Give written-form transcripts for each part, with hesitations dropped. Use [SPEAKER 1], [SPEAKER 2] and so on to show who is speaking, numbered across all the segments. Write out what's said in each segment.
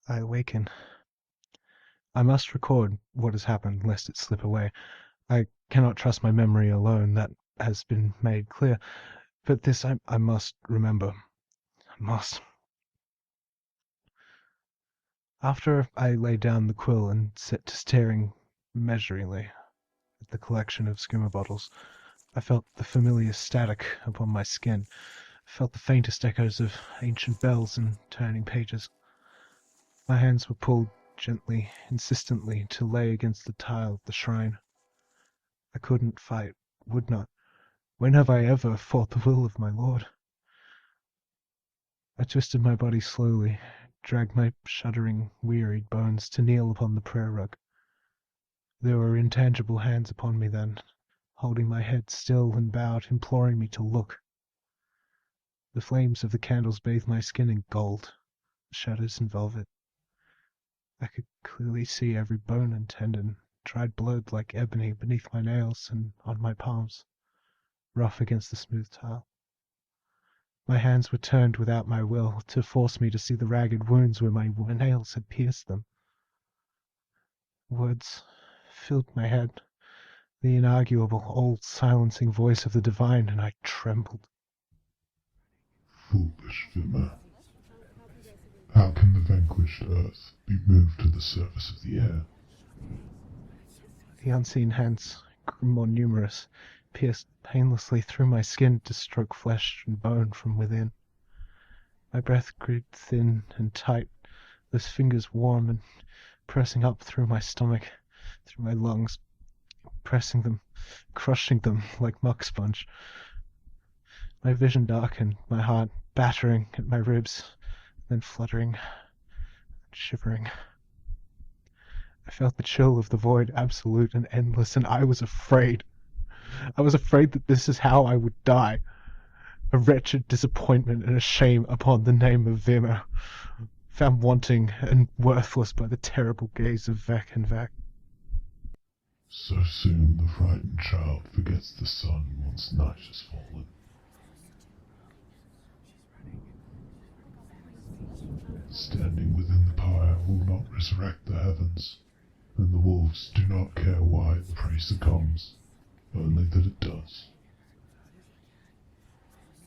[SPEAKER 1] I awaken. I must record what has happened, lest it slip away. I cannot trust my memory alone, that has been made clear. But this I must remember. I must. After I lay down the quill and set to staring measuringly at the collection of skooma bottles, I felt the familiar static upon my skin, felt the faintest echoes of ancient bells and turning pages. My hands were pulled gently, insistently, to lay against the tile of the shrine. I couldn't fight, would not. When have I ever fought the will of my lord? I twisted my body slowly, dragged my shuddering, wearied bones to kneel upon the prayer rug. There were intangible hands upon me then, holding my head still and bowed, imploring me to look. The flames of the candles bathed my skin in gold, the shadows in velvet. I could clearly see every bone and tendon, dried blood like ebony beneath my nails and on my palms, rough against the smooth tile. My hands were turned without my will to force me to see the ragged wounds where my nails had pierced them. Words filled my head, the inarguable, all-silencing voice of the divine, and I trembled.
[SPEAKER 2] Foolish Vimmer. How can the vanquished earth be moved to the surface of the air?
[SPEAKER 1] The unseen hands grew more numerous, pierced painlessly through my skin to stroke flesh and bone from within. My breath grew thin and tight, those fingers warm and pressing up through my stomach, through my lungs, pressing them, crushing them like muck sponge. My vision darkened, my heart battering at my ribs, then fluttering and shivering. I felt the chill of the void, absolute and endless, and I was afraid. I was afraid that this is how I would die. A wretched disappointment and a shame upon the name of Vimmer, found wanting and worthless by the terrible gaze of Vek and Vek.
[SPEAKER 2] So soon the frightened child forgets the sun once night has fallen. Standing within the pyre will not resurrect the heavens, and the wolves do not care why the prey succumbs, only that it does.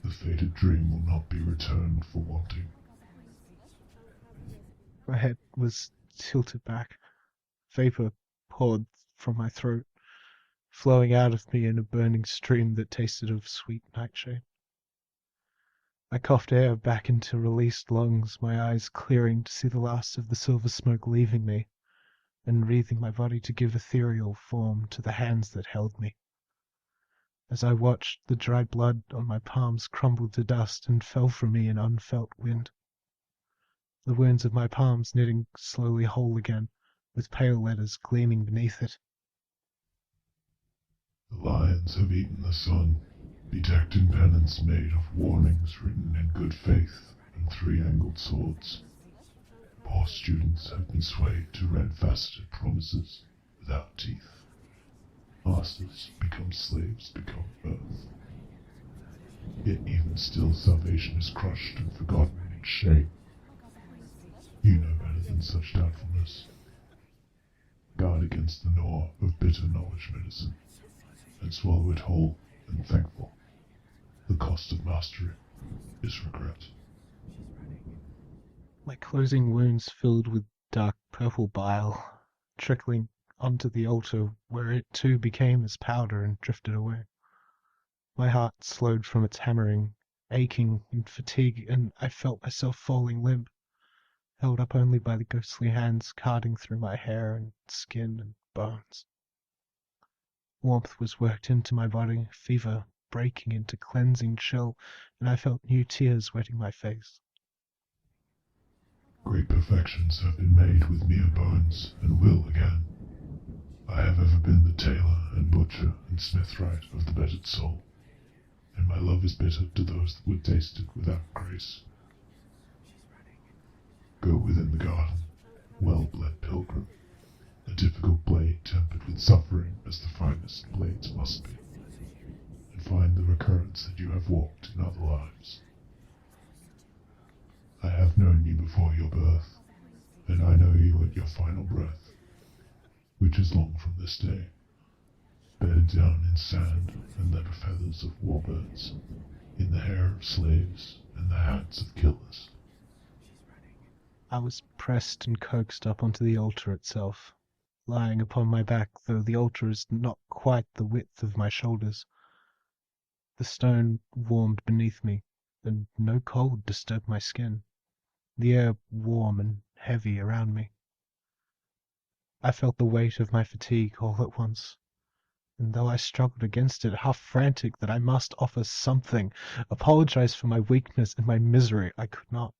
[SPEAKER 2] The fated dream will not be returned for wanting.
[SPEAKER 1] My head was tilted back. Vapor poured from my throat, flowing out of me in a burning stream that tasted of sweet nightshade. I coughed air back into released lungs, my eyes clearing to see the last of the silver smoke leaving me, and wreathing my body to give ethereal form to the hands that held me. As I watched, the dried blood on my palms crumbled to dust and fell from me in unfelt wind. The wounds of my palms knitting slowly whole again, with pale letters gleaming beneath it.
[SPEAKER 2] The lions have eaten the sun, bedecked in pennants made of warnings written in good faith and three-angled swords. Poor students have been swayed to red-faceted promises without teeth. Masters become slaves, become earth. Yet even still salvation is crushed and forgotten in shame. You know better than such doubtfulness. Guard against the gnaw of bitter knowledge medicine, and swallow it whole and thankful. The cost of mastery is regret.
[SPEAKER 1] My closing wounds filled with dark purple bile, trickling onto the altar where it too became as powder and drifted away. My heart slowed from its hammering, aching in fatigue, and I felt myself falling limp, held up only by the ghostly hands carding through my hair and skin and bones. Warmth was worked into my body, fever breaking into cleansing chill, and I felt new tears wetting my face.
[SPEAKER 2] Great perfections have been made with mere bones, and will again. I have ever been the tailor and butcher and smithwright of the bettered soul, and my love is bitter to those that would taste it without grace. Go within the garden, well-bled pilgrim, a difficult blade tempered with suffering as the finest blades must be, and find the recurrence that you have walked in other lives. I have known you before your birth, and I know you at your final breath, which is long from this day, bedded down in sand and leather feathers of warbirds, in the hair of slaves and the hats of killers.
[SPEAKER 1] I was pressed and coaxed up onto the altar itself, lying upon my back, though the altar is not quite the width of my shoulders. The stone warmed beneath me, and no cold disturbed my skin, the air warm and heavy around me. I felt the weight of my fatigue all at once, and though I struggled against it, half frantic that I must offer something, apologize for my weakness and my misery, I could not.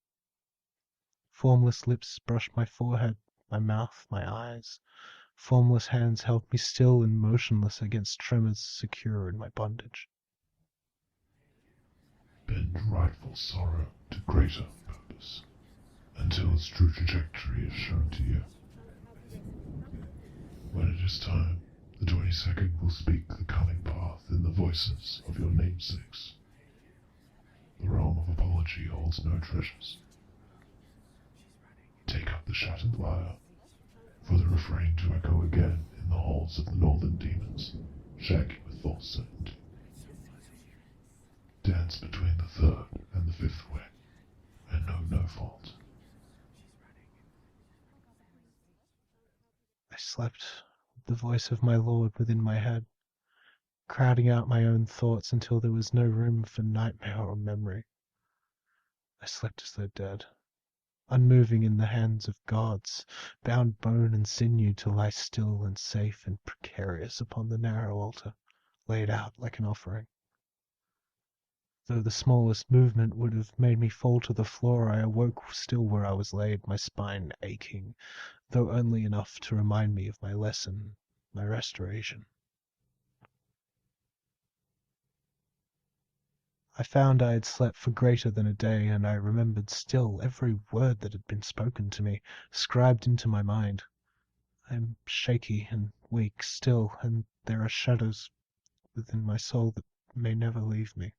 [SPEAKER 1] Formless lips brushed my forehead, my mouth, my eyes. Formless hands held me still and motionless against tremors secure in my bondage.
[SPEAKER 2] Bend rightful sorrow to greater purpose, until its true trajectory is shown to you. When it is time, the 22nd will speak the coming path in the voices of your namesakes. The realm of apology holds no treasures. Take up the shattered lyre, for the refrain to echo again in the halls of the northern demons, shaggy with false certainty. Dance between the third and the fifth wing, and know no fault.
[SPEAKER 1] I slept with the voice of my Lord within my head, crowding out my own thoughts until there was no room for nightmare or memory. I slept as though dead, unmoving in the hands of gods, bound bone and sinew to lie still and safe and precarious upon the narrow altar, laid out like an offering. Though the smallest movement would have made me fall to the floor, I awoke still where I was laid, my spine aching, though only enough to remind me of my lesson, my restoration. I found I had slept for greater than a day, and I remembered still every word that had been spoken to me, scribed into my mind. I am shaky and weak still, and there are shadows within my soul that may never leave me,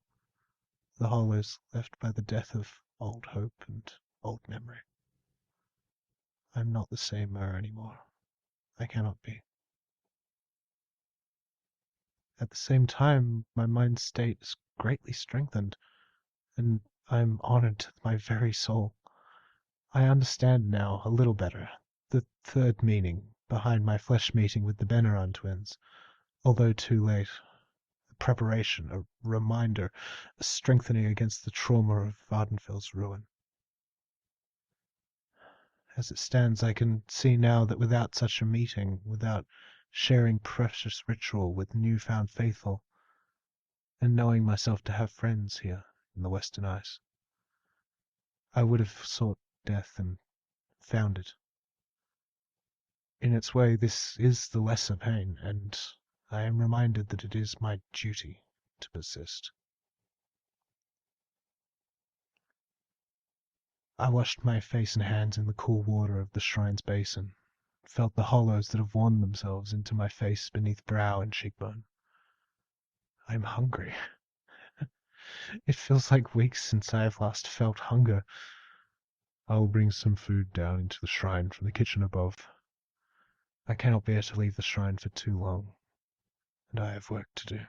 [SPEAKER 1] the hollows left by the death of old hope and old memory. I am not the same Mer anymore. I cannot be. At the same time, my mind state is greatly strengthened, and I am honored to my very soul. I understand now, a little better, the third meaning behind my flesh meeting with the Benaran twins, although too late. A preparation, a reminder, a strengthening against the trauma of Vardenfell's ruin. As it stands, I can see now that without such a meeting, without sharing precious ritual with new-found faithful, and knowing myself to have friends here in the Western Ice, I would have sought death and found it. In its way, this is the lesser pain, and I am reminded that it is my duty to persist. I washed my face and hands in the cool water of the shrine's basin, felt the hollows that have worn themselves into my face beneath brow and cheekbone. I am hungry. It feels like weeks since I have last felt hunger. I will bring some food down into the shrine from the kitchen above. I cannot bear to leave the shrine for too long, and I have work to do.